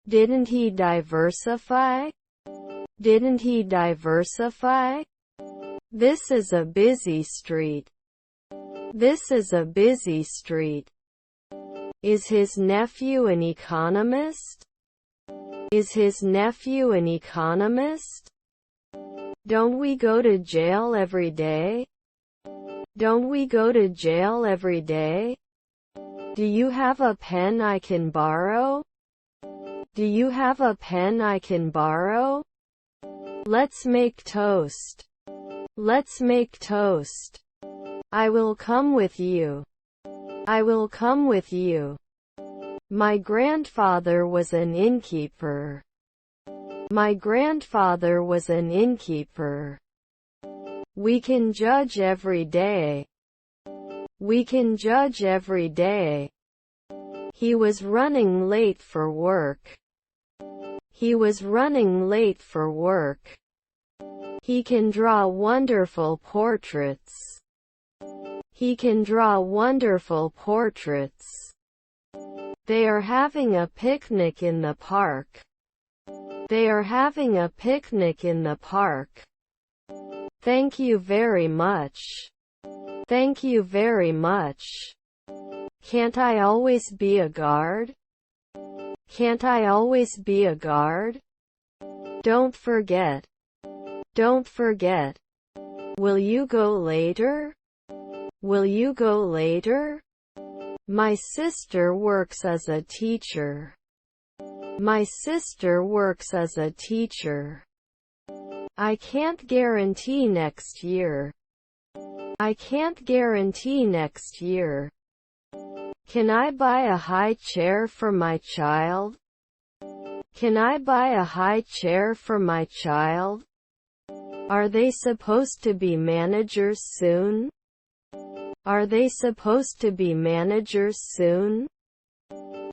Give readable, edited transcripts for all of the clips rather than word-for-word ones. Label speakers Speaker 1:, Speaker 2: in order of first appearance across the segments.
Speaker 1: Didn't he diversify? Didn't he diversify? This is a busy street. This is a busy street. Is his nephew an economist? Is his nephew an economist? Don't we go to jail every day? Don't we go to jail every day? Do you have a pen I can borrow? Do you have a pen I can borrow? Let's make toast. Let's make toast. I will come with you. I will come with you. My grandfather was an innkeeper. My grandfather was an innkeeper. We can judge every day. We can judge every day. He was running late for work. He was running late for work. He can draw wonderful portraits. He can draw wonderful portraits. They are having a picnic in the park. They are having a picnic in the park. Thank you very much. Thank you very much. Can't I always be a guard? Can't I always be a guard? Don't forget. Don't forget. Will you go later? Will you go later? My sister works as a teacher. My sister works as a teacher. I can't guarantee next year. I can't guarantee next year. Can I buy a high chair for my child? Can I buy a high chair for my child? Are they supposed to be managers soon? Are they supposed to be managers soon?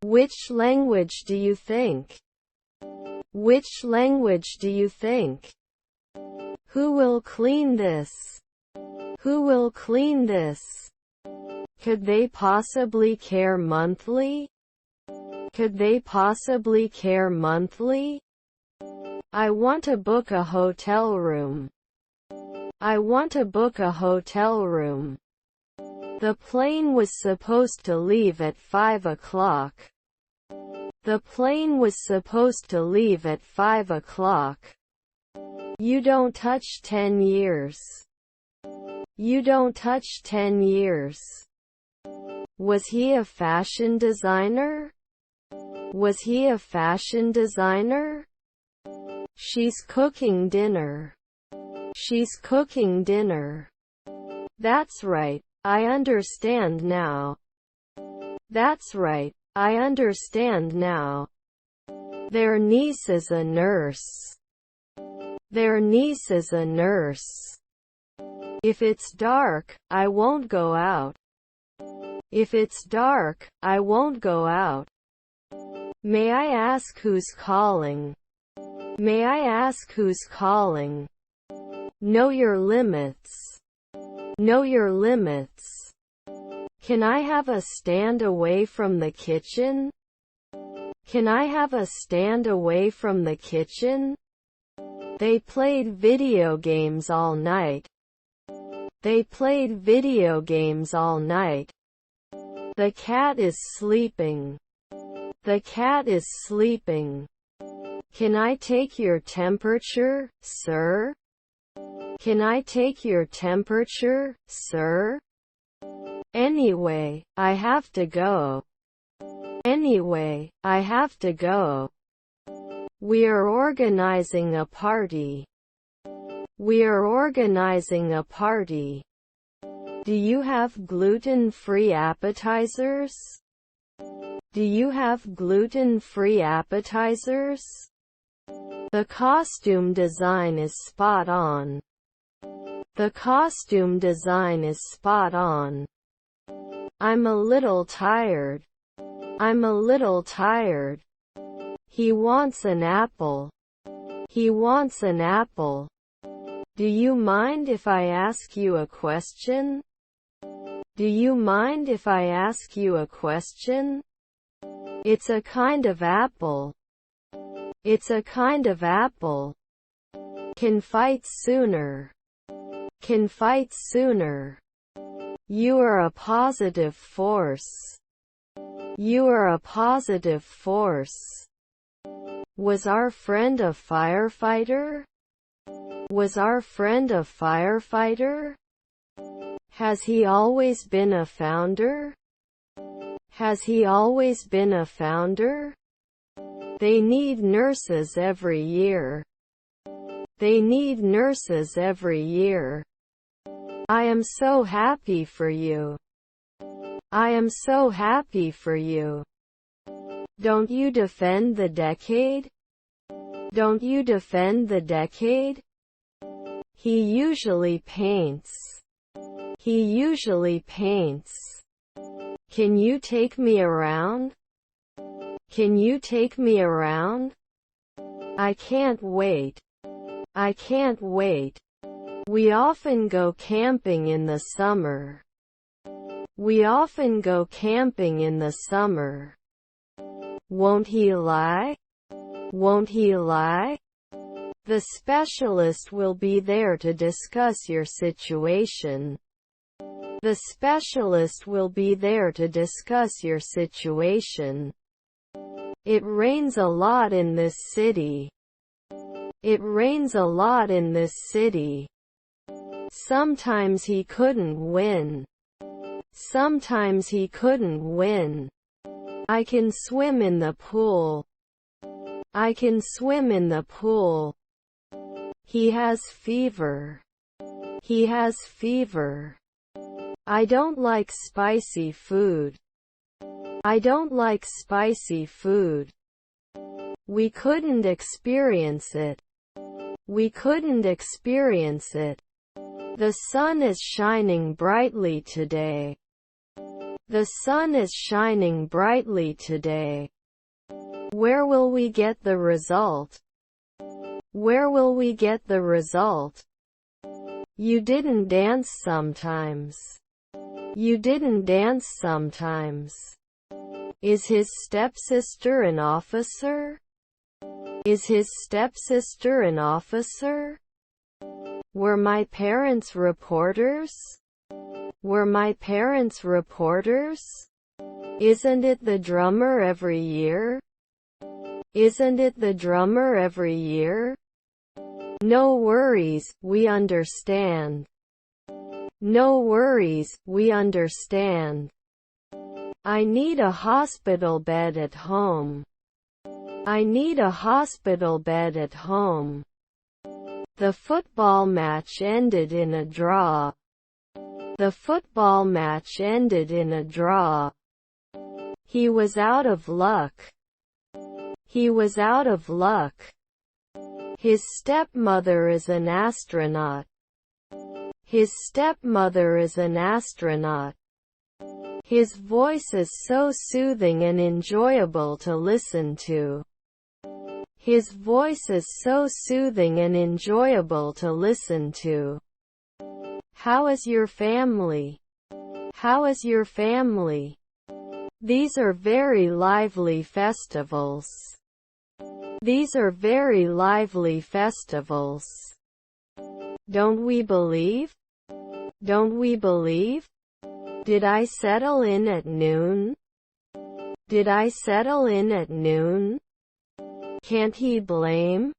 Speaker 1: Which language do you think? Which language do you think? Who will clean this? Who will clean this? Could they possibly care monthly? Could they possibly care monthly? I want to book a hotel room. I want to book a hotel room. The plane was supposed to leave at 5 o'clock. The plane was supposed to leave at 5 o'clock. You don't touch 10 years. You don't touch 10 years. Was he a fashion designer? Was he a fashion designer? She's cooking dinner. She's cooking dinner. That's right. I understand now. That's right. I understand now. Their niece is a nurse. Their niece is a nurse. If it's dark, I won't go out. If it's dark, I won't go out. May I ask who's calling? May I ask who's calling? Know your limits. Know your limits. Can I have a stand away from the kitchen? Can I have a stand away from the kitchen? They played video games all night. They played video games all night. The cat is sleeping. The cat is sleeping. Can I take your temperature, sir? Can I take your temperature, sir? Anyway, I have to go. Anyway, I have to go. We are organizing a party. We are organizing a party. Do you have gluten-free appetizers? Do you have gluten-free appetizers? The costume design is spot on. The costume design is spot on. I'm a little tired. I'm a little tired. He wants an apple. He wants an apple. Do you mind if I ask you a question? Do you mind if I ask you a question? It's a kind of apple. It's a kind of apple. Can fight sooner. Can fight sooner. You are a positive force. You are a positive force. Was our friend a firefighter? Was our friend a firefighter? Has he always been a founder? Has he always been a founder? They need nurses every year. They need nurses every year. I am so happy for you. I am so happy for you. Don't you defend the decade? Don't you defend the decade? He usually paints. He usually paints. Can you take me around? Can you take me around? I can't wait. I can't wait. We often go camping in the summer. We often go camping in the summer. Won't he lie? Won't he lie? The specialist will be there to discuss your situation. The specialist will be there to discuss your situation. It rains a lot in this city. It rains a lot in this city. Sometimes he couldn't win. Sometimes he couldn't win. I can swim in the pool. I can swim in the pool. He has fever. He has fever. I don't like spicy food. I don't like spicy food. We couldn't experience it. We couldn't experience it. The sun is shining brightly today. The sun is shining brightly today. Where will we get the result? Where will we get the result? You didn't dance sometimes. You didn't dance sometimes. Is his stepsister an officer? Is his stepsister an officer? Were my parents reporters? Were my parents reporters? Isn't it the drummer every year? Isn't it the drummer every year? No worries, we understand. No worries, we understand. I need a hospital bed at home. I need a hospital bed at home. The football match ended in a draw. The football match ended in a draw. He was out of luck. He was out of luck. His stepmother is an astronaut. His stepmother is an astronaut. His voice is so soothing and enjoyable to listen to. His voice is so soothing and enjoyable to listen to. How is your family? How is your family? These are very lively festivals. These are very lively festivals. Don't we believe? Don't we believe? Did I settle in at noon? Did I settle in at noon? Can't he blame?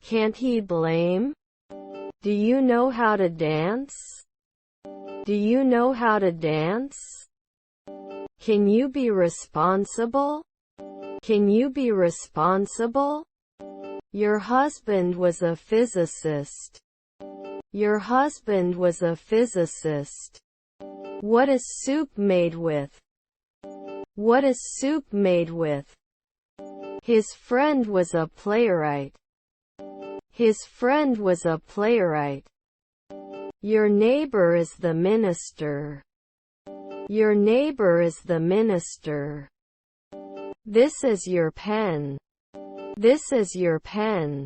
Speaker 1: Can't he blame? Do you know how to dance? Do you know how to dance? Can you be responsible? Can you be responsible? Your husband was a physicist. Your husband was a physicist. What is soup made with? What is soup made with? His friend was a playwright. His friend was a playwright. Your neighbor is the minister. Your neighbor is the minister. This is your pen. This is your pen.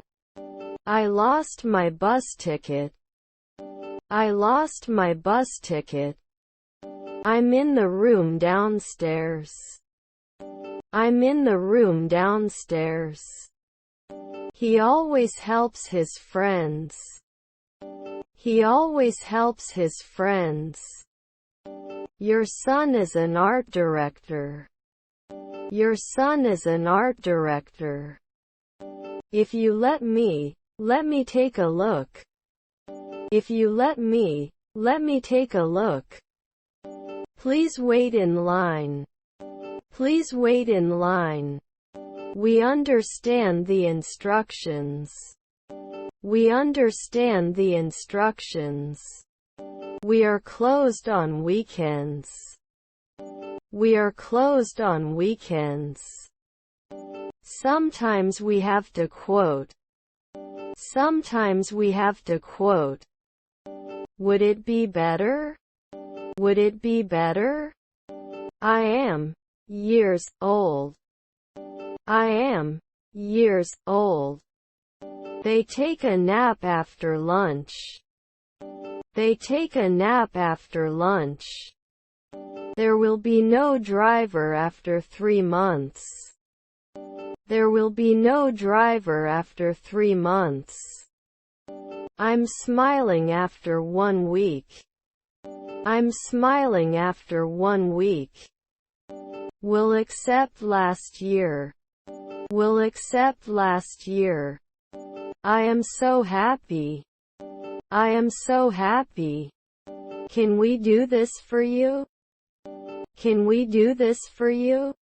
Speaker 1: I lost my bus ticket. I lost my bus ticket. I'm in the room downstairs. I'm in the room downstairs. He always helps his friends. He always helps his friends. Your son is an art director. Your son is an art director. If you let me take a look. If you let me take a look. Please wait in line. Please wait in line. We understand the instructions. We understand the instructions. We are closed on weekends. We are closed on weekends. Sometimes we have to quote. Sometimes we have to quote. Would it be better? Would it be better? I am years old. I am years old. They take a nap after lunch. They take a nap after lunch. There will be no driver after 3 months. There will be no driver after 3 months. I'm smiling after 1 week. I'm smiling after 1 week. Will accept last year. Will accept last year. I am so happy. I am so happy. Can we do this for you? Can we do this for you?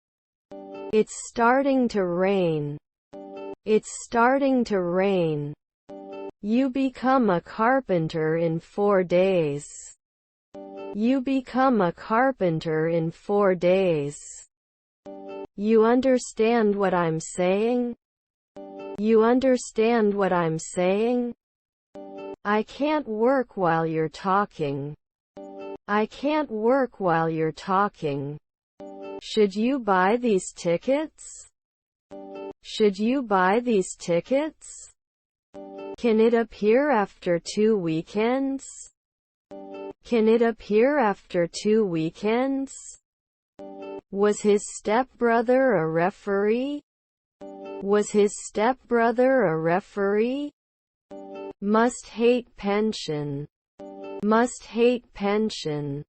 Speaker 1: It's starting to rain. It's starting to rain. You become a carpenter in 4 days. You become a carpenter in 4 days. You understand what I'm saying? You understand what I'm saying? I can't work while you're talking. I can't work while you're talking. Should you buy these tickets? Should you buy these tickets? Can it appear after 2 weekends? Can it appear after 2 weekends? Was his stepbrother a referee? Was his stepbrother a referee? Must hate pension. Must hate pension.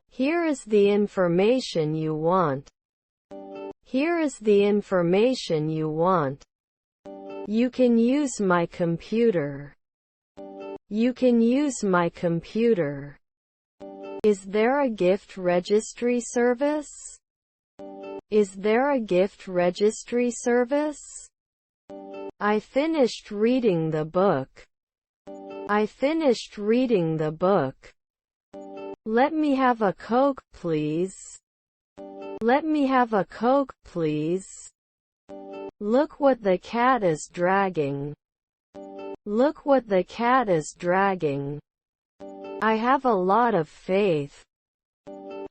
Speaker 1: Here is the information you want. Here is the information you want. You can use my computer. You can use my computer. Is there a gift registry service? Is there a gift registry service? I finished reading the book. I finished reading the book. Let me have a Coke, please. Let me have a Coke, please. Look what the cat is dragging. Look what the cat is dragging. I have a lot of faith.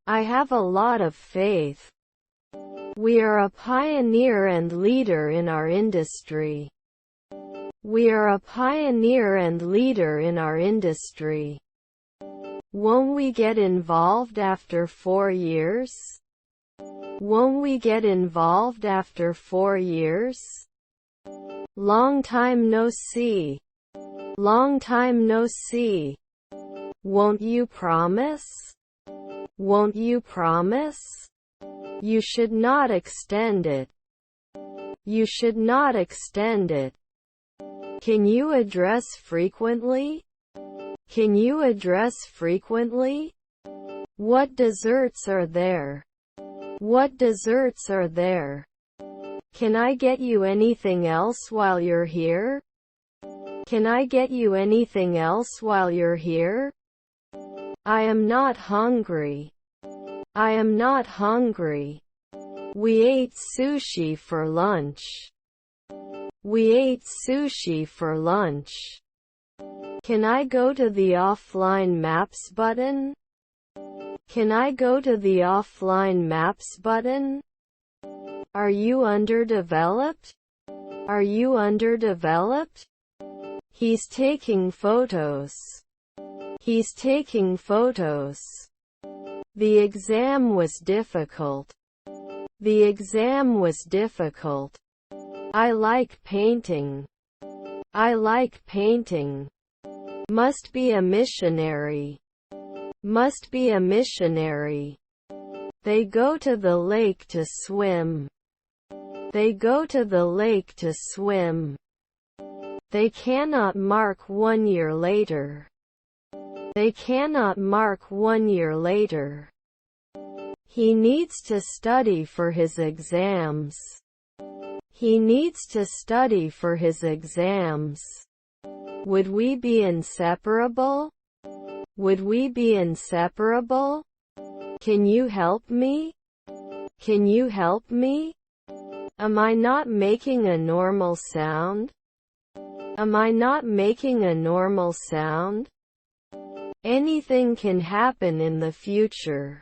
Speaker 1: I have a lot of faith. We are a pioneer and leader in our industry. We are a pioneer and leader in our industry. Won't we get involved after 4 years? Won't we get involved after 4 years? Long time no see. Long time no see. Won't you promise? Won't you promise? You should not extend it. You should not extend it. Can you address frequently? Can you address frequently? What desserts are there? What desserts are there? Can I get you anything else while you're here? Can I get you anything else while you're here? I am not hungry. I am not hungry. We ate sushi for lunch. We ate sushi for lunch. Can I go to the offline maps button? Can I go to the offline maps button? Are you underdeveloped? Are you underdeveloped? He's taking photos. He's taking photos. The exam was difficult. The exam was difficult. I like painting. I like painting. Must be a missionary. Must be a missionary. They go to the lake to swim. They go to the lake to swim. They cannot mark 1 year later. They cannot mark 1 year later. He needs to study for his exams. He needs to study for his exams. Would we be inseparable? Would we be inseparable? Can you help me? Can you help me? Am I not making a normal sound? Am I not making a normal sound? Anything can happen in the future.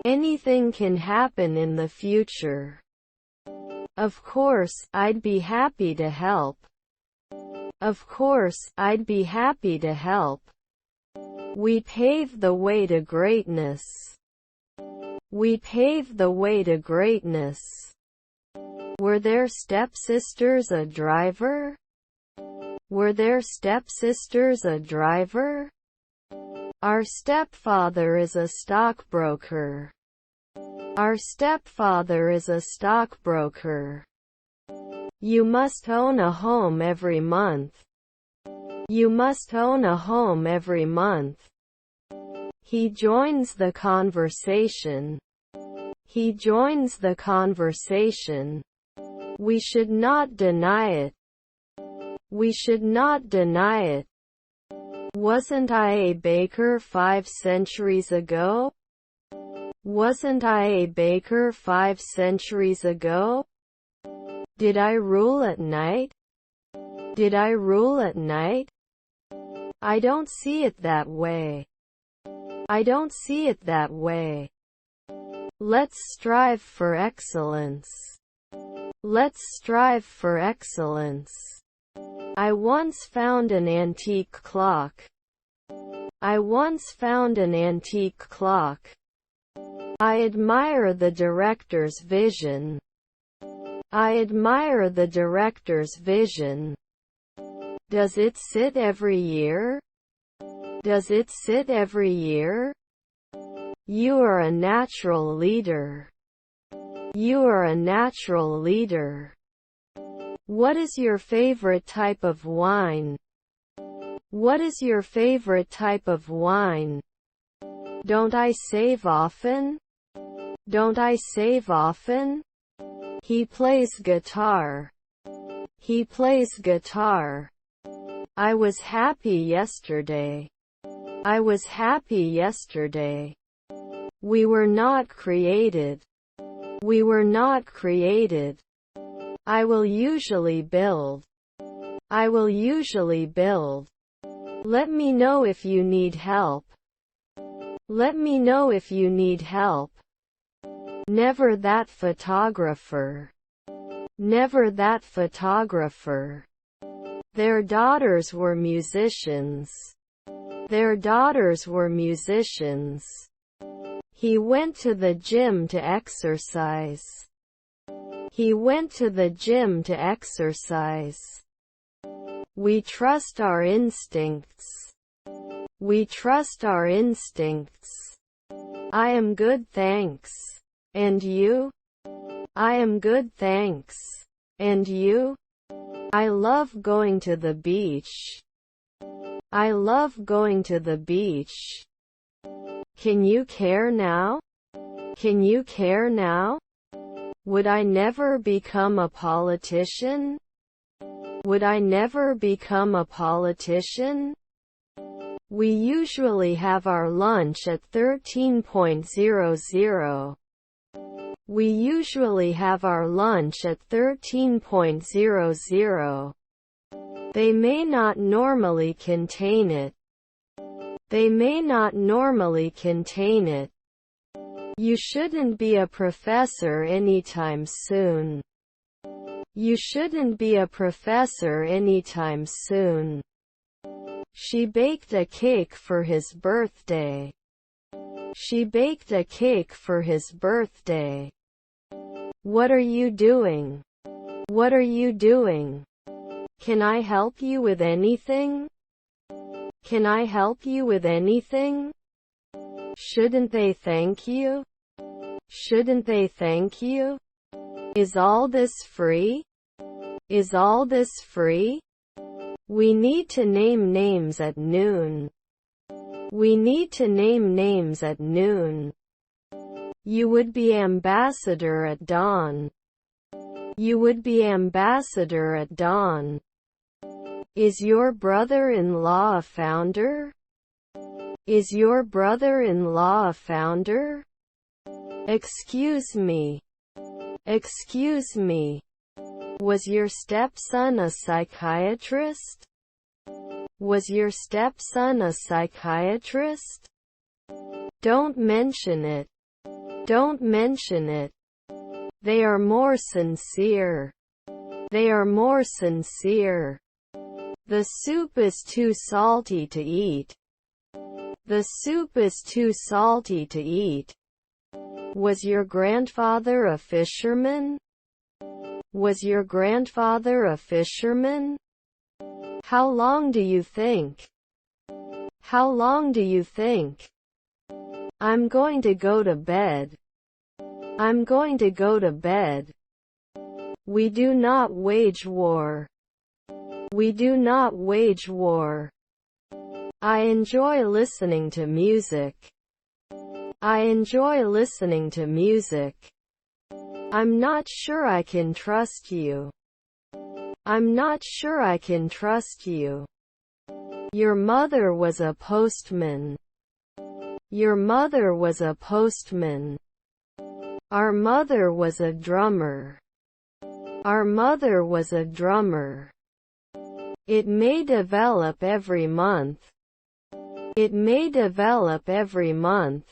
Speaker 1: Anything can happen in the future. Of course, I'd be happy to help. Of course, I'd be happy to help. We pave the way to greatness. We pave the way to greatness. Were their stepsisters a driver? Were their stepsisters a driver? Our stepfather is a stockbroker. Our stepfather is a stockbroker. You must own a home every month. You must own a home every month. He joins the conversation. He joins the conversation. We should not deny it. We should not deny it. Wasn't I a baker 5 centuries ago? Wasn't I a baker 5 centuries ago? Did I rule at night? Did I rule at night? I don't see it that way. I don't see it that way. Let's strive for excellence. Let's strive for excellence. I once found an antique clock. I once found an antique clock. I admire the director's vision. I admire the director's vision. Does it sit every year? Does it sit every year? You are a natural leader. You are a natural leader. What is your favorite type of wine? What is your favorite type of wine? Don't I save often? Don't I save often? He plays guitar. He plays guitar. I was happy yesterday. I was happy yesterday. We were not created. We were not created. I will usually build. I will usually build. Let me know if you need help. Let me know if you need help. Never that photographer. Never that photographer. Their daughters were musicians. Their daughters were musicians. He went to the gym to exercise. He went to the gym to exercise. We trust our instincts. We trust our instincts. I am good, thanks. And you? I am good, thanks. And you? I love going to the beach. I love going to the beach. Can you care now? Can you care now? Would I never become a politician? Would I never become a politician? We usually have our lunch at 13:00. We usually have our lunch at 13:00. They may not normally contain it. They may not normally contain it. You shouldn't be a professor anytime soon. You shouldn't be a professor anytime soon. She baked a cake for his birthday. She baked a cake for his birthday. What are you doing? What are you doing? Can I help you with anything? Can I help you with anything? Shouldn't they thank you? Shouldn't they thank you? Is all this free? Is all this free? We need to name names at noon. We need to name names at noon. You would be ambassador at dawn. You would be ambassador at dawn. Is your brother-in-law a founder? Is your brother-in-law a founder? Excuse me. Excuse me. Was your stepson a psychiatrist? Was your stepson a psychiatrist? Don't mention it. Don't mention it. They are more sincere. They are more sincere. The soup is too salty to eat. The soup is too salty to eat. Was your grandfather a fisherman? Was your grandfather a fisherman? How long do you think? How long do you think? I'm going to go to bed. I'm going to go to bed. We do not wage war. We do not wage war. I enjoy listening to music. I enjoy listening to music. I'm not sure I can trust you. I'm not sure I can trust you. Your mother was a postman. Your mother was a postman. Our mother was a drummer. Our mother was a drummer. It may develop every month. It may develop every month.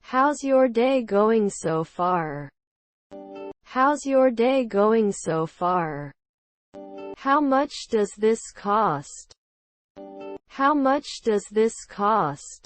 Speaker 1: How's your day going so far? How's your day going so far? How much does this cost? How much does this cost?